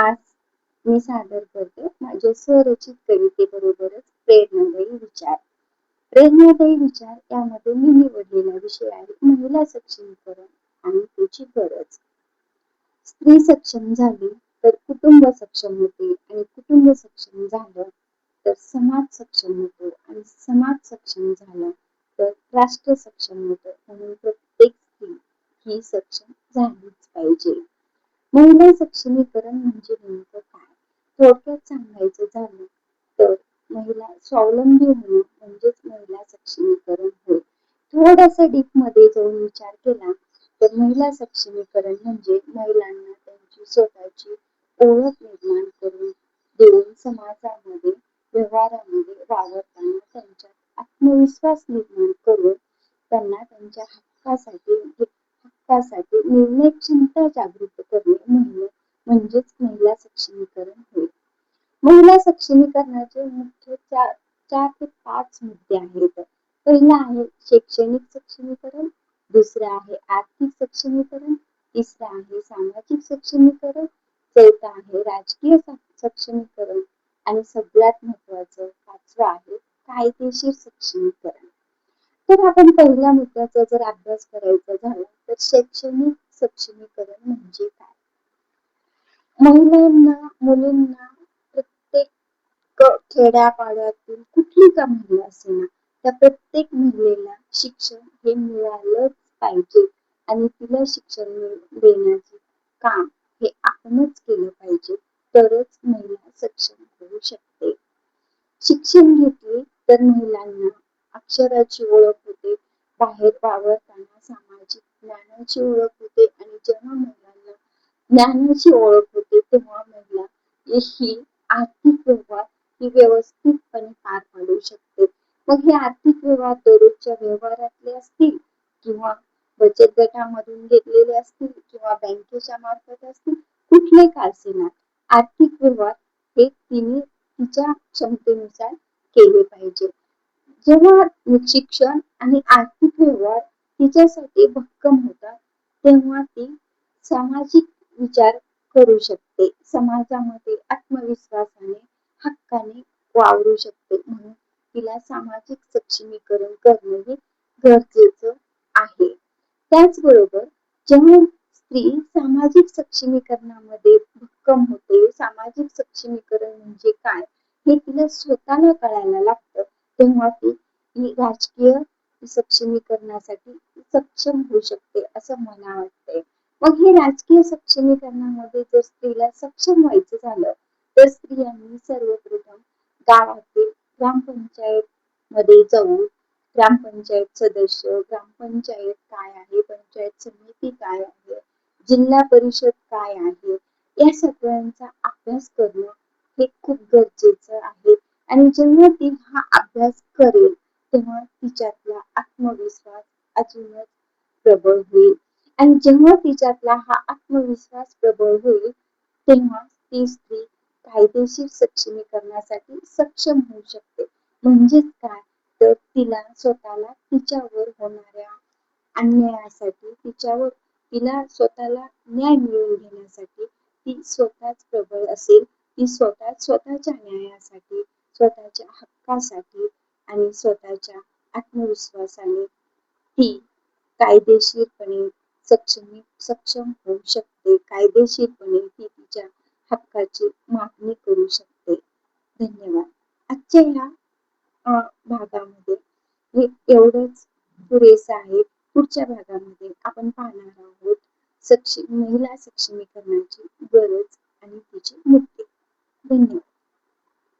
आज मी सादर करते माझ्या स्वरचित कवितेबरोबरच प्रेरणादायी विचार. प्रेरणादायी विचार यामध्ये मी निवडलेला विषय आहे महिला सक्षमीकरण आणि त्याची गरज. स्त्री सक्षम झाली तर कुटुंब सक्षम होते आणि कुटुंब सक्षम झालं तर समाज सक्षम होतो आणि समाज सक्षम झाला तर राष्ट्र सक्षम होतं. म्हणून प्रत्येक स्त्री ही सक्षम झालीच पाहिजे. महिला सक्षमीकरण म्हणजे नेमकं काय? थोडक्यात सांगायचं झालं तर महिला स्वावलंबी होणं म्हणजेच महिला सक्षमीकरण होय. थोडंसं डीप मध्ये जाऊन विचार केला तर महिला सक्षमीकरण म्हणजे महिलांना त्यांची स्वतःची ओळख निर्माण करून देऊन समाजामध्ये व्यवहारामध्ये वावरताना त्यांच्यात आत्मविश्वास निर्माण करून त्यांना त्यांच्या हक्कासाठी निर्णय क्षमता जागृत करणे म्हणजेच महिला सक्षमीकरण होय. महिला सक्षमीकरणाचे मुख्य चार ते 5 मुद्दे आहेत. पहिला आहे शैक्षणिक सक्षमीकरण, दुसरा आहे आर्थिक सक्षमीकरण, तिसरा आहे सामाजिक सक्षमीकरण, चौथा आहे राजकीय सक्षमीकरण आणि सगळ्यात महत्वाचं 5वं आहे कायदेशीर सक्षमीकरण. तर आपण पहिल्या मुद्द्याचा जर अभ्यास करायचा झाला तर शैक्षणिक सक्षमीकरण म्हणजे काय? मुलींना प्रत्येक खेड्यापाड्यातील कुठली का महिला असेना त्या प्रत्येक महिलेला शिक्षण हे मिळालंच पाहिजे आणि तिला शिक्षण देण्याचे काम हे आपणच केलं पाहिजे तरच महिला सक्षम होऊ शकते. शिक्षण घेतले तर महिलांना अक्षराची ओळख होते, बाहेर वावरताना सामाजिक ज्ञानाची ओळख होते आणि जेव्हा महिलांना ज्ञानाची ओळख होते तेव्हा महिला ही आर्थिक व्यवहार ही व्यवस्थितपणे पार पाडू शकते. मग हे आर्थिक व्यवहार दररोजच्या व्यवहारातले असतील किंवा बचत गटामधून घेतलेले असतील किंवा बँकेच्या मार्फत असतील कुठले का असेना आर्थिक व्यवहार हे तिने तिच्या क्षमतेनुसार केले पाहिजे. जेव्हा शिक्षण आणि आर्थिक व्यवहार तिच्यासाठी भक्कम होतात तेव्हा ती सामाजिक विचार करू शकते, समाजामध्ये आत्मविश्वासाने हक्काने वावरू शकते. म्हणून तिला सामाजिक सक्षमीकरण करणे हे गरजेचं आहे. त्याचबरोबर जेव्हा स्त्री सामाजिक सक्षमीकरणामध्ये भक्कम होते, सामाजिक सक्षमीकरण म्हणजे काय हे तिला स्वतःला कळायला लागतं तेव्हा ती राजकीय सक्षमीकरणासाठी सक्षम होऊ शकते असं मला वाटतंय. मग हे राजकीय सक्षमीकरणामध्ये जर स्त्रीला सक्षम व्हायचं झालं तर स्त्रियांनी सर्वप्रथम गावातील ग्रामपंचायत मध्ये जाऊन ग्रामपंचायत सदस्य, ग्रामपंचायत काय आहे, पंचायत समिती काय आहे, जिल्हा परिषद काय आहे या सगळ्यांचा अभ्यास करणं हे खूप गरजेचं आहे. आणि जेव्हा ती हा अभ्यास करेल तेव्हा तिच्यातला आत्मविश्वास अजूनच प्रबळ होईल आणि जेव्हा तिच्यातला हा आत्मविश्वास प्रबळ होईल तेव्हा ती स्त्री कायदेशीर सक्षमीकरणासाठी सक्षम होऊ शकते. म्हणजेच काय तर तिला स्वतःला तिच्यावर होणाऱ्या अन्यायासाठी तिला स्वतःला न्याय मिळवून घेण्यासाठी ती स्वतःच प्रबळ असेल. ती स्वतःच्या न्यायासाठी, स्वतःच्या हक्कासाठी आणि स्वतःच्या आत्मविश्वासाने ती कायदेशीरपणे सक्षम होऊ शकते. कायदेशीरपणे ती तिच्या हक्काची मागणी करू शकते. धन्यवाद. आजच्या ह्या भागामध्ये हे एवढंच पुरेसं आहे. पुढच्या भागामध्ये आपण पाहणार आहोत महिला सक्षमीकरणाची गरज आणि तिचे मुद्दे. धन्यवाद.